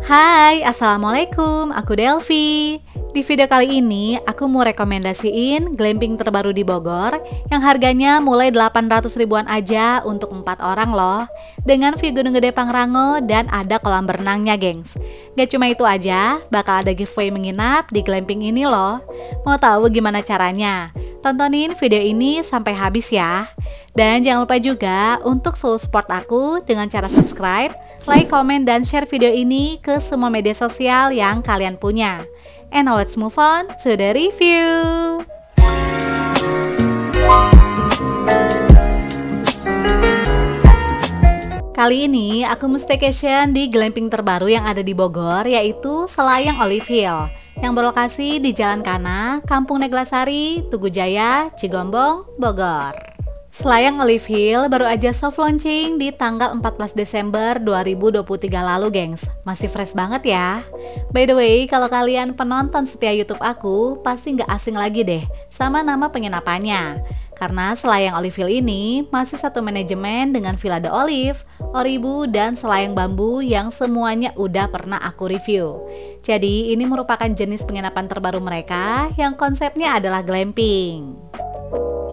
Hai, Assalamualaikum, aku Delvi. Di video kali ini, aku mau rekomendasiin glamping terbaru di Bogor yang harganya mulai 800 ribuan aja untuk 4 orang loh. Dengan view Gunung Gede Pangrango dan ada kolam berenangnya, gengs. Gak cuma itu aja, bakal ada giveaway menginap di glamping ini loh. Mau tahu gimana caranya? Tontonin video ini sampai habis ya. Dan jangan lupa juga untuk selalu support aku dengan cara subscribe, like, komen, dan share video ini ke semua media sosial yang kalian punya. And now let's move on to the review. Kali ini aku mau staycation di glamping terbaru yang ada di Bogor, yaitu Selayang Olive Hill, yang berlokasi di Jalan Kana, Kampung Neglasari, Tugu Jaya, Cigombong, Bogor. Selayang Olive Hill baru aja soft launching di tanggal 14 Desember 2023 lalu, gengs. Masih fresh banget ya. By the way, kalau kalian penonton setia YouTube aku, pasti nggak asing lagi deh sama nama penginapannya. Karena Selayang Olive Hill ini masih satu manajemen dengan Villa The Olive, Oribu, dan Selayang Bambu yang semuanya udah pernah aku review. Jadi ini merupakan jenis penginapan terbaru mereka yang konsepnya adalah glamping.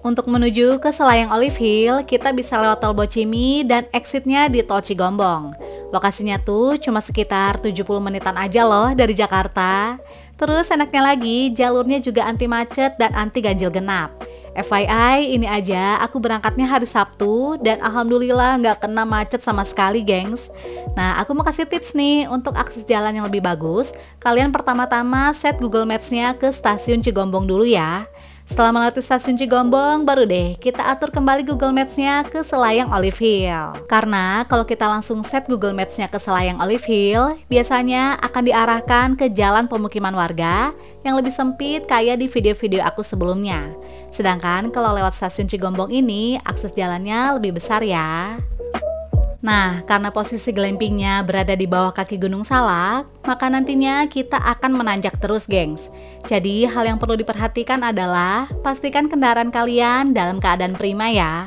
Untuk menuju ke Selayang Olive Hill, kita bisa lewat tol Bocimi dan exitnya di tol Cigombong. Lokasinya tuh cuma sekitar 70 menitan aja loh dari Jakarta. Terus enaknya lagi, jalurnya juga anti macet dan anti ganjil genap. FYI, ini aja aku berangkatnya hari Sabtu dan alhamdulillah nggak kena macet sama sekali, gengs. Nah, aku mau kasih tips nih untuk akses jalan yang lebih bagus. Kalian pertama-tama set Google Maps-nya ke stasiun Cigombong dulu ya. Setelah melewati stasiun Cigombong, baru deh kita atur kembali Google Maps-nya ke Selayang Olive Hill. Karena kalau kita langsung set Google Maps-nya ke Selayang Olive Hill, biasanya akan diarahkan ke jalan pemukiman warga yang lebih sempit kayak di video-video aku sebelumnya. Sedangkan kalau lewat stasiun Cigombong ini, akses jalannya lebih besar ya. Nah, karena posisi glampingnya berada di bawah kaki Gunung Salak, maka nantinya kita akan menanjak terus, gengs. Jadi, hal yang perlu diperhatikan adalah pastikan kendaraan kalian dalam keadaan prima ya.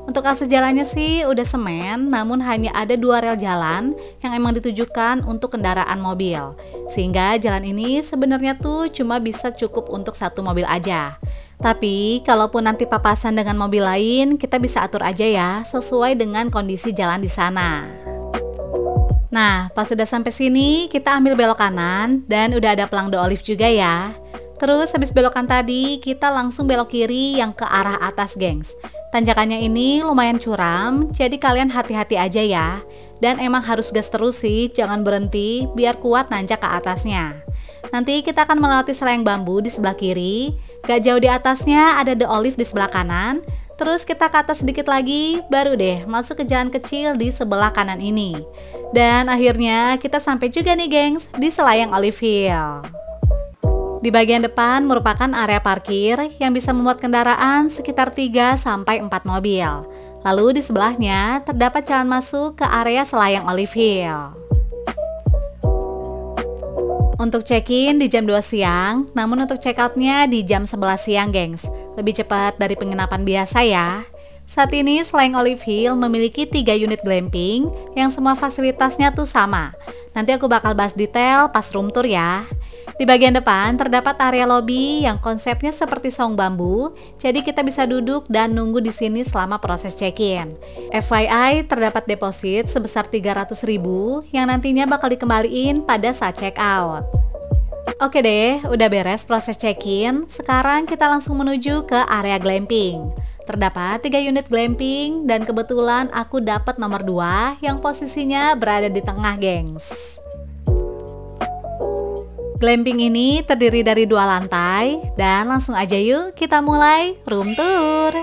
Untuk akses jalannya sih udah semen, namun hanya ada 2 rel jalan yang emang ditujukan untuk kendaraan mobil. Sehingga jalan ini sebenarnya tuh cuma bisa cukup untuk 1 mobil aja. Tapi, kalaupun nanti papasan dengan mobil lain, kita bisa atur aja ya, sesuai dengan kondisi jalan di sana. Nah, pas sudah sampai sini, kita ambil belok kanan, dan udah ada pelang The Olive juga ya. Terus, habis belokan tadi, kita langsung belok kiri yang ke arah atas, gengs. Tanjakannya ini lumayan curam, jadi kalian hati-hati aja ya. Dan emang harus gas terus sih, jangan berhenti, biar kuat nanjak ke atasnya. Nanti kita akan melewati Selayang Bambu di sebelah kiri. Gak jauh di atasnya ada The Olive di sebelah kanan. Terus kita ke atas sedikit lagi, baru deh masuk ke jalan kecil di sebelah kanan ini. Dan akhirnya kita sampai juga nih, gengs, di Selayang Olive Hill. Di bagian depan merupakan area parkir yang bisa memuat kendaraan sekitar 3-4 mobil. Lalu di sebelahnya terdapat jalan masuk ke area Selayang Olive Hill. Untuk check-in di jam 2 siang, namun untuk check-outnya di jam 11 siang, gengs. Lebih cepat dari penginapan biasa ya. Saat ini Selayang Olive Hill memiliki 3 unit glamping yang semua fasilitasnya tuh sama. Nanti aku bakal bahas detail pas room tour ya. Di bagian depan terdapat area lobby yang konsepnya seperti saung bambu, jadi kita bisa duduk dan nunggu di sini selama proses check-in. FYI, terdapat deposit sebesar 300 ribu yang nantinya bakal dikembaliin pada saat check-out. Oke deh, udah beres proses check-in, sekarang kita langsung menuju ke area glamping. Terdapat 3 unit glamping dan kebetulan aku dapat nomor 2 yang posisinya berada di tengah, gengs. Glamping ini terdiri dari 2 lantai dan langsung aja yuk kita mulai room tour.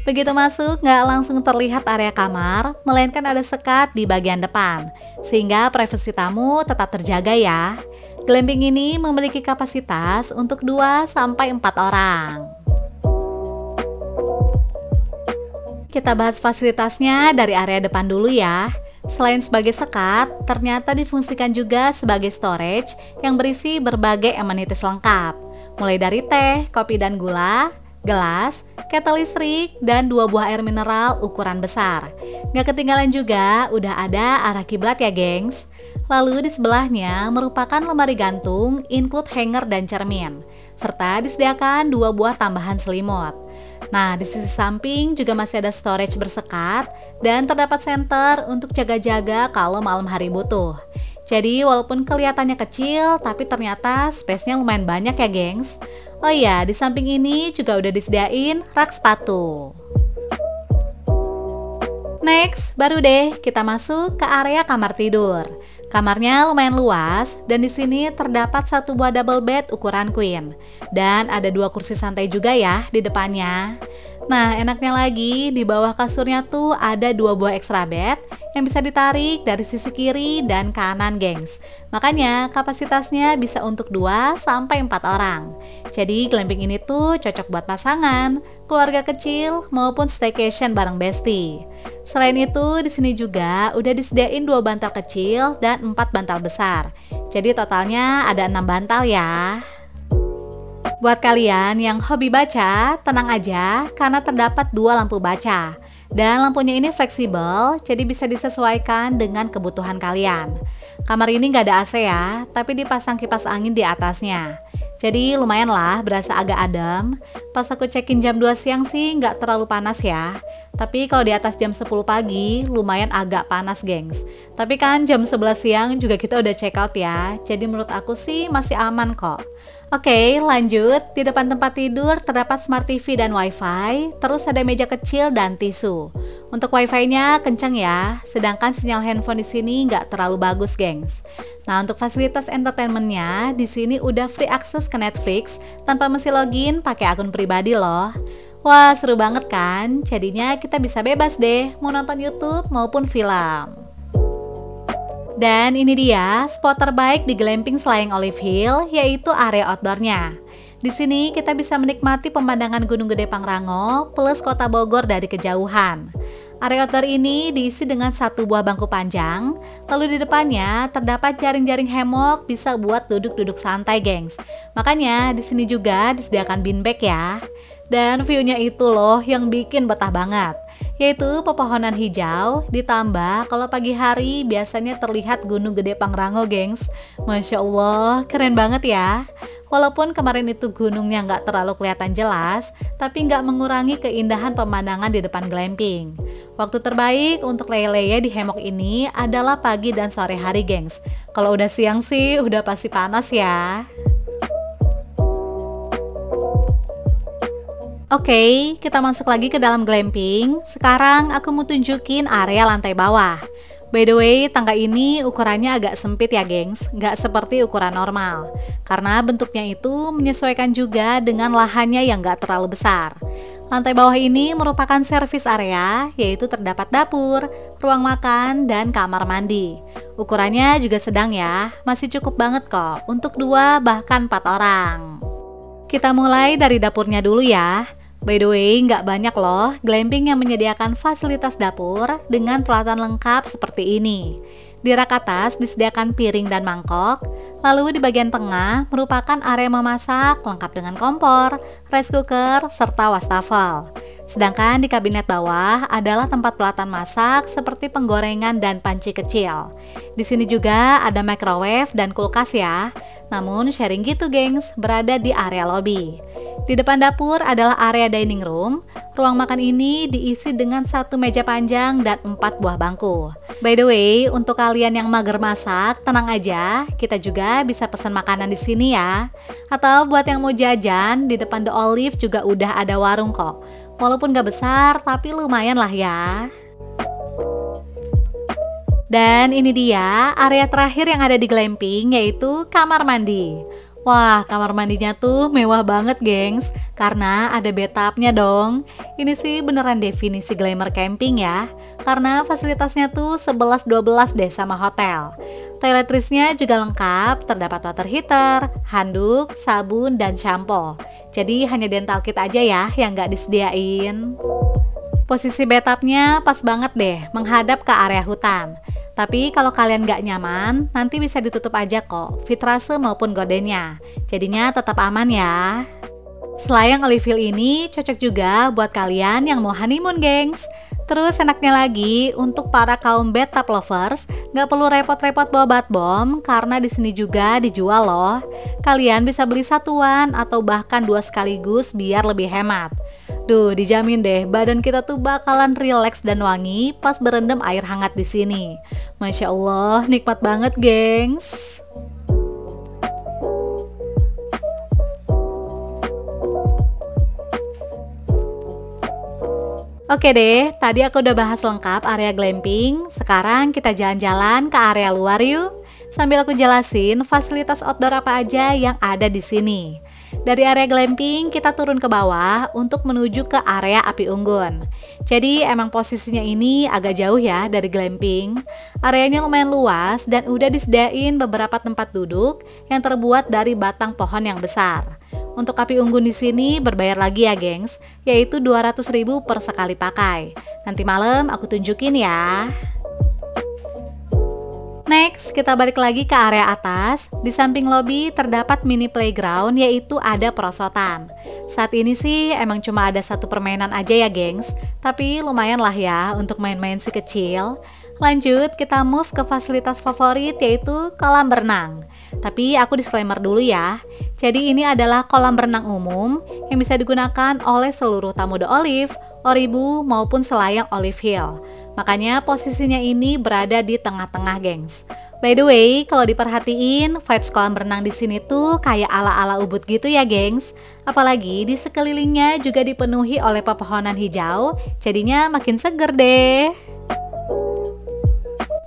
Begitu masuk nggak langsung terlihat area kamar, melainkan ada sekat di bagian depan, sehingga privasi tamu tetap terjaga ya. Glamping ini memiliki kapasitas untuk 2-4 orang. Kita bahas fasilitasnya dari area depan dulu ya. Selain sebagai sekat, ternyata difungsikan juga sebagai storage yang berisi berbagai amenities lengkap. Mulai dari teh, kopi dan gula, gelas, ketel listrik, dan 2 buah air mineral ukuran besar. Gak ketinggalan juga, udah ada arah kiblat ya gengs. Lalu di sebelahnya merupakan lemari gantung, include hanger dan cermin, serta disediakan 2 buah tambahan selimut. Nah, di sisi samping juga masih ada storage bersekat dan terdapat senter untuk jaga-jaga kalau malam hari butuh. Jadi walaupun kelihatannya kecil, tapi ternyata space-nya lumayan banyak ya gengs. Oh iya, di samping ini juga udah disediain rak sepatu. Next, baru deh kita masuk ke area kamar tidur. Kamarnya lumayan luas dan di sini terdapat 1 buah double bed ukuran queen dan ada 2 kursi santai juga ya di depannya. Nah, enaknya lagi di bawah kasurnya tuh ada 2 buah extra bed yang bisa ditarik dari sisi kiri dan kanan, gengs. Makanya kapasitasnya bisa untuk 2 sampai 4 orang. Jadi glamping ini tuh cocok buat pasangan, keluarga kecil maupun staycation bareng bestie. Selain itu, di sini juga udah disediain 2 bantal kecil dan 4 bantal besar. Jadi totalnya ada 6 bantal ya. Buat kalian yang hobi baca, tenang aja karena terdapat 2 lampu baca. Dan lampunya ini fleksibel, jadi bisa disesuaikan dengan kebutuhan kalian. Kamar ini nggak ada AC ya, tapi dipasang kipas angin di atasnya. Jadi lumayan lah, berasa agak adem. Pas aku check-in jam 2 siang sih nggak terlalu panas ya. Tapi kalau di atas jam 10 pagi, lumayan agak panas gengs. Tapi kan jam 11 siang juga kita udah check out ya. Jadi menurut aku sih masih aman kok. Oke, lanjut. Di depan tempat tidur terdapat smart TV dan wifi, terus ada meja kecil dan tisu. Untuk wifi-nya kenceng ya, sedangkan sinyal handphone di sini nggak terlalu bagus, gengs. Nah, untuk fasilitas entertainment-nya, di sini udah free access ke Netflix tanpa mesti login pakai akun pribadi loh. Wah, seru banget kan? Jadinya kita bisa bebas deh mau nonton YouTube maupun film. Dan ini dia spot terbaik di glamping Selayang Olive Hill, yaitu area outdoornya. Di sini kita bisa menikmati pemandangan Gunung Gede Pangrango plus kota Bogor dari kejauhan. Area outdoor ini diisi dengan 1 buah bangku panjang, lalu di depannya terdapat jaring-jaring hammock bisa buat duduk-duduk santai, gengs. Makanya di sini juga disediakan beanbag ya. Dan view-nya itu loh yang bikin betah banget, yaitu pepohonan hijau, ditambah kalau pagi hari biasanya terlihat Gunung Gede Pangrango, gengs. Masya Allah, keren banget ya. Walaupun kemarin itu gunungnya nggak terlalu kelihatan jelas, tapi nggak mengurangi keindahan pemandangan di depan glamping. Waktu terbaik untuk leye-leye di hammock ini adalah pagi dan sore hari, gengs. Kalau udah siang sih udah pasti panas ya. Oke, kita masuk lagi ke dalam glamping. Sekarang aku mau tunjukin area lantai bawah. By the way, tangga ini ukurannya agak sempit ya gengs, nggak seperti ukuran normal. Karena bentuknya itu menyesuaikan juga dengan lahannya yang nggak terlalu besar. Lantai bawah ini merupakan service area, yaitu terdapat dapur, ruang makan, dan kamar mandi. Ukurannya juga sedang ya, masih cukup banget kok untuk 2 bahkan 4 orang. Kita mulai dari dapurnya dulu ya. By the way, nggak banyak loh glamping yang menyediakan fasilitas dapur dengan peralatan lengkap seperti ini. Di rak atas disediakan piring dan mangkok, lalu di bagian tengah merupakan area memasak lengkap dengan kompor, rice cooker, serta wastafel. Sedangkan di kabinet bawah adalah tempat peralatan masak seperti penggorengan dan panci kecil. Di sini juga ada microwave dan kulkas ya. Namun sharing gitu gengs, berada di area lobby. Di depan dapur adalah area dining room. Ruang makan ini diisi dengan 1 meja panjang dan 4 buah bangku. By the way, untuk kalian yang mager masak, tenang aja, kita juga bisa pesan makanan di sini ya. Atau buat yang mau jajan, di depan The Olive juga udah ada warung kok. Walaupun gak besar, tapi lumayan lah ya. Dan ini dia area terakhir yang ada di glamping, yaitu kamar mandi. Wah, kamar mandinya tuh mewah banget gengs, karena ada bathtubnya dong. Ini sih beneran definisi glamour camping ya, karena fasilitasnya tuh 11-12 deh sama hotel. Toiletrisnya juga lengkap, terdapat water heater, handuk, sabun, dan shampoo. Jadi hanya dental kit aja ya yang nggak disediain. Posisi bathtubnya pas banget deh, menghadap ke area hutan. Tapi kalau kalian nggak nyaman, nanti bisa ditutup aja kok, vitrase maupun gordennya. Jadinya tetap aman ya. Selayang Olive Hill ini cocok juga buat kalian yang mau honeymoon, gengs. Terus enaknya lagi untuk para kaum bathtub lovers, nggak perlu repot-repot bawa bath bomb karena di sini juga dijual loh. Kalian bisa beli satuan atau bahkan dua sekaligus biar lebih hemat. Duh, dijamin deh badan kita tuh bakalan rileks dan wangi pas berendam air hangat di sini. Masya Allah, nikmat banget, gengs. Oke deh, tadi aku udah bahas lengkap area glamping. Sekarang kita jalan-jalan ke area luar yuk. Sambil aku jelasin fasilitas outdoor apa aja yang ada di sini. Dari area glamping kita turun ke bawah untuk menuju ke area api unggun. Jadi emang posisinya ini agak jauh ya dari glamping. Areanya lumayan luas dan udah disediain beberapa tempat duduk yang terbuat dari batang pohon yang besar. Untuk api unggun di sini berbayar lagi ya, gengs, yaitu 200.000 per sekali pakai. Nanti malam aku tunjukin ya. Next, kita balik lagi ke area atas. Di samping lobi terdapat mini playground, yaitu ada perosotan. Saat ini sih emang cuma ada satu permainan aja ya, gengs, tapi lumayan lah ya untuk main-main si kecil. Lanjut, kita move ke fasilitas favorit, yaitu kolam berenang. Tapi aku disclaimer dulu ya. Jadi ini adalah kolam berenang umum yang bisa digunakan oleh seluruh tamu The Olive, Oribu maupun selayang Olive Hill. Makanya posisinya ini berada di tengah-tengah, gengs. By the way, kalau diperhatiin, vibes kolam berenang di sini tuh kayak ala-ala Ubud gitu ya, gengs. Apalagi di sekelilingnya juga dipenuhi oleh pepohonan hijau, jadinya makin seger deh.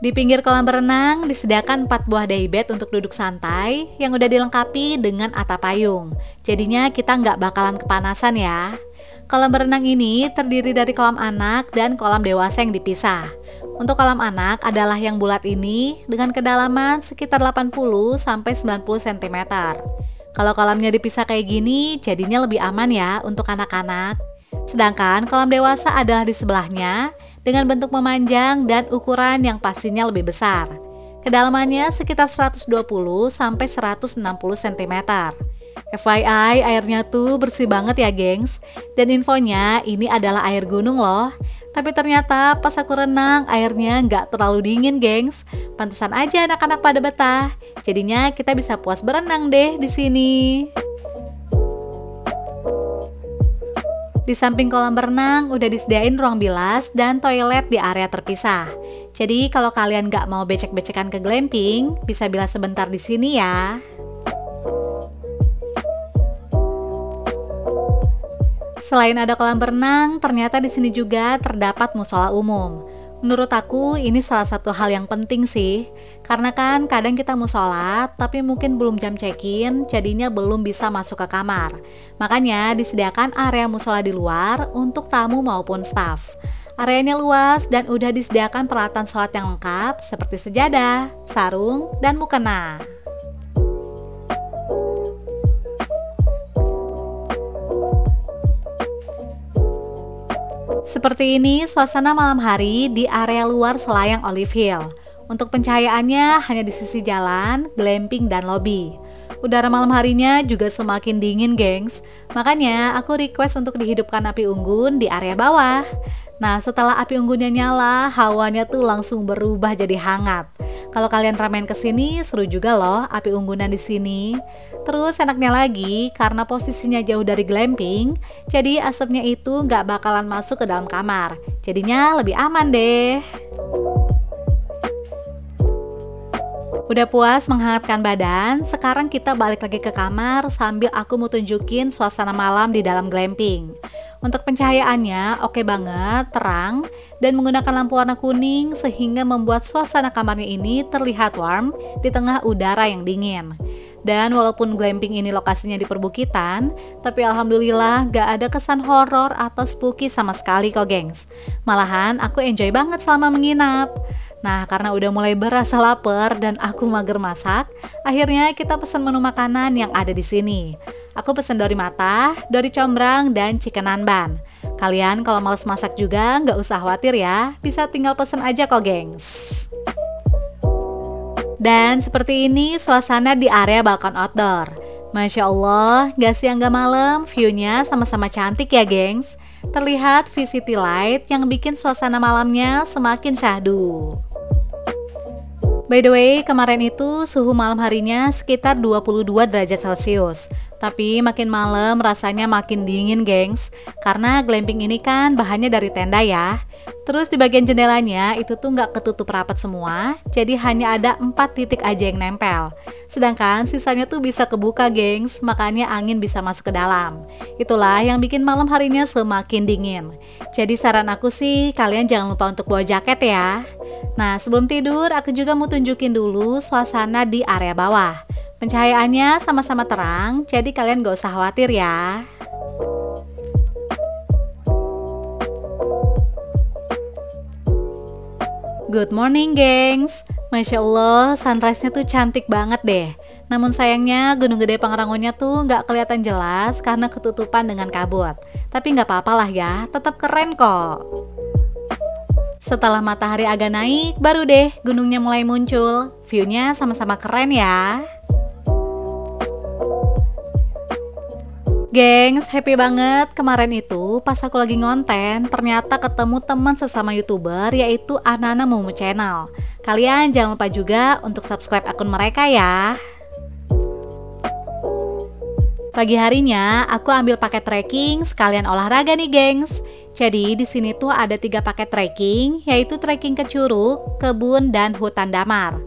Di pinggir kolam berenang disediakan 4 buah daybed untuk duduk santai yang udah dilengkapi dengan atap payung. Jadinya kita nggak bakalan kepanasan ya. Kolam berenang ini terdiri dari kolam anak dan kolam dewasa yang dipisah. Untuk kolam anak adalah yang bulat ini dengan kedalaman sekitar 80-90 cm. Kalau kolamnya dipisah kayak gini jadinya lebih aman ya untuk anak-anak. Sedangkan kolam dewasa adalah di sebelahnya dengan bentuk memanjang dan ukuran yang pastinya lebih besar. Kedalamannya sekitar 120-160 cm. FYI, airnya tuh bersih banget ya, gengs. Dan infonya ini adalah air gunung loh. Tapi ternyata pas aku renang airnya nggak terlalu dingin, gengs. Pantesan aja anak-anak pada betah. Jadinya kita bisa puas berenang deh di sini. Di samping kolam berenang udah disediain ruang bilas dan toilet di area terpisah. Jadi kalau kalian nggak mau becek-becekan ke glamping, bisa bilas sebentar di sini ya. Selain ada kolam berenang, ternyata di sini juga terdapat musola umum. Menurut aku ini salah satu hal yang penting sih, karena kan kadang kita mau sholat tapi mungkin belum jam check-in, jadinya belum bisa masuk ke kamar. Makanya disediakan area musola di luar untuk tamu maupun staf. Areanya luas dan udah disediakan peralatan sholat yang lengkap seperti sejadah, sarung, dan mukena. Seperti ini suasana malam hari di area luar selayang Olive Hill. Untuk pencahayaannya hanya di sisi jalan, glamping, dan lobi. Udara malam harinya juga semakin dingin, gengs. Makanya aku request untuk dihidupkan api unggun di area bawah. Nah, setelah api unggunnya nyala, hawanya tuh langsung berubah jadi hangat. Kalau kalian ramen kesini, seru juga loh api unggunan di sini. Terus enaknya lagi, karena posisinya jauh dari glamping, jadi asapnya itu nggak bakalan masuk ke dalam kamar. Jadinya lebih aman deh. Udah puas menghangatkan badan, sekarang kita balik lagi ke kamar sambil aku mau tunjukin suasana malam di dalam glamping. Untuk pencahayaannya oke banget, terang, dan menggunakan lampu warna kuning sehingga membuat suasana kamarnya ini terlihat warm di tengah udara yang dingin. Dan walaupun glamping ini lokasinya di perbukitan, tapi alhamdulillah gak ada kesan horor atau spooky sama sekali kok, gengs. Malahan aku enjoy banget selama menginap. Nah, karena udah mulai berasa lapar dan aku mager masak, akhirnya kita pesan menu makanan yang ada di sini. Aku pesen dori matah, dori combrang, dan chicken nanban. Kalian kalau males masak juga nggak usah khawatir ya, bisa tinggal pesen aja kok, gengs. Dan seperti ini suasana di area balkon outdoor. Masya Allah, gak siang gak malam, view-nya sama-sama cantik ya gengs. Terlihat view city light yang bikin suasana malamnya semakin syahdu. By the way, kemarin itu suhu malam harinya sekitar 22 derajat Celcius. Tapi makin malam rasanya makin dingin gengs. Karena glamping ini kan bahannya dari tenda ya. Terus di bagian jendelanya itu tuh nggak ketutup rapat semua. Jadi hanya ada 4 titik aja yang nempel. Sedangkan sisanya tuh bisa kebuka gengs. Makanya angin bisa masuk ke dalam. Itulah yang bikin malam harinya semakin dingin. Jadi saran aku sih kalian jangan lupa untuk bawa jaket ya. Nah, sebelum tidur, aku juga mau tunjukin dulu suasana di area bawah. Pencahayaannya sama-sama terang, jadi kalian gak usah khawatir ya. Good morning, gengs. Masya Allah, sunrise-nya tuh cantik banget deh. Namun sayangnya Gunung Gede Pangrangonya tuh gak kelihatan jelas karena ketutupan dengan kabut. Tapi gak apa-apa lah ya, tetap keren kok. Setelah matahari agak naik, baru deh gunungnya mulai muncul. View-nya sama-sama keren ya. Gengs, happy banget kemarin itu pas aku lagi ngonten, ternyata ketemu teman sesama YouTuber yaitu Anana Momo Channel. Kalian jangan lupa juga untuk subscribe akun mereka ya. Pagi harinya aku ambil paket trekking sekalian olahraga nih gengs. Jadi di sini tuh ada 3 paket trekking, yaitu trekking ke Curug, Kebun, dan Hutan Damar.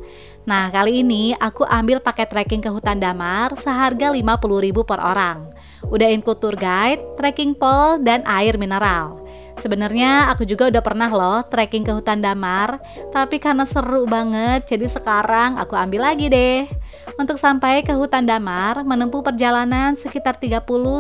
Nah, kali ini aku ambil paket trekking ke Hutan Damar seharga 50.000 per orang. Udah include tour guide, trekking pole, dan air mineral. Sebenarnya aku juga udah pernah loh trekking ke Hutan Damar, tapi karena seru banget, jadi sekarang aku ambil lagi deh. Untuk sampai ke Hutan Damar menempuh perjalanan sekitar 30-40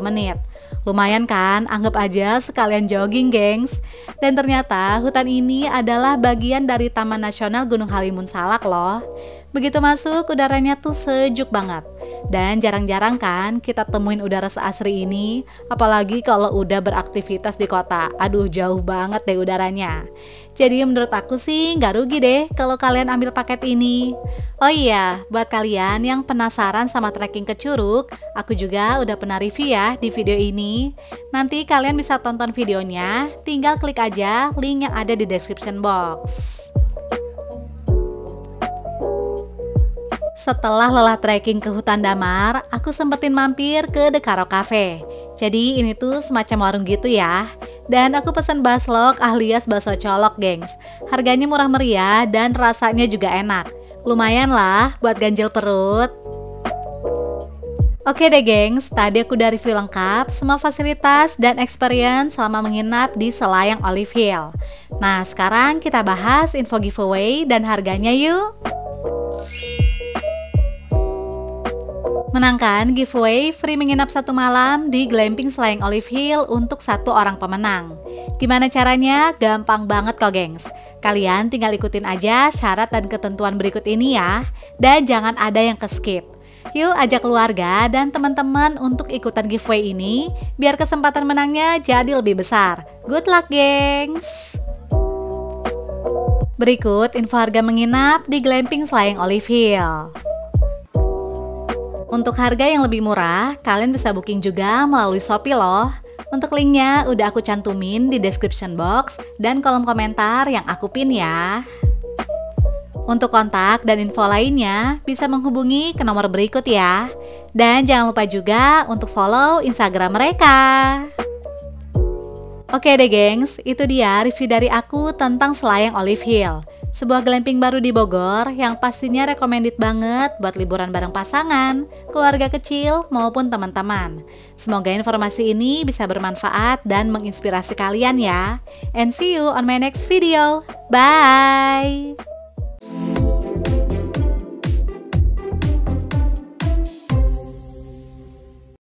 menit. Lumayan kan, anggap aja sekalian jogging gengs. Dan ternyata hutan ini adalah bagian dari Taman Nasional Gunung Halimun Salak loh. Begitu masuk udaranya tuh sejuk banget. Dan jarang-jarang kan kita temuin udara seasri ini. Apalagi kalau udah beraktivitas di kota. Aduh, jauh banget deh udaranya. Jadi menurut aku sih nggak rugi deh kalau kalian ambil paket ini. Oh iya, buat kalian yang penasaran sama trekking ke Curug, aku juga udah pernah review ya di video ini. Nanti kalian bisa tonton videonya, tinggal klik aja link yang ada di description box. Setelah lelah trekking ke Hutan Damar, aku sempetin mampir ke The Karo Cafe. Jadi ini tuh semacam warung gitu ya. Dan aku pesen baslok alias bakso colok gengs. Harganya murah meriah dan rasanya juga enak. Lumayan lah buat ganjel perut. Oke deh gengs, tadi aku udah review lengkap semua fasilitas dan experience selama menginap di Selayang Olive Hill. Nah sekarang kita bahas info giveaway dan harganya yuk. Menangkan giveaway free menginap 1 malam di Glamping Selayang Olive Hill untuk 1 orang pemenang. Gimana caranya? Gampang banget kok gengs. Kalian tinggal ikutin aja syarat dan ketentuan berikut ini ya. Dan jangan ada yang ke-skip. Yuk ajak keluarga dan teman-teman untuk ikutan giveaway ini, biar kesempatan menangnya jadi lebih besar. Good luck gengs! Berikut info harga menginap di Glamping Selayang Olive Hill. Untuk harga yang lebih murah, kalian bisa booking juga melalui Shopee loh. Untuk linknya udah aku cantumin di description box dan kolom komentar yang aku pin ya. Untuk kontak dan info lainnya bisa menghubungi ke nomor berikut ya. Dan jangan lupa juga untuk follow Instagram mereka. Oke deh gengs, itu dia review dari aku tentang Selayang Olive Hill. Sebuah glamping baru di Bogor yang pastinya recommended banget buat liburan bareng pasangan, keluarga kecil, maupun teman-teman. Semoga informasi ini bisa bermanfaat dan menginspirasi kalian ya. And see you on my next video. Bye!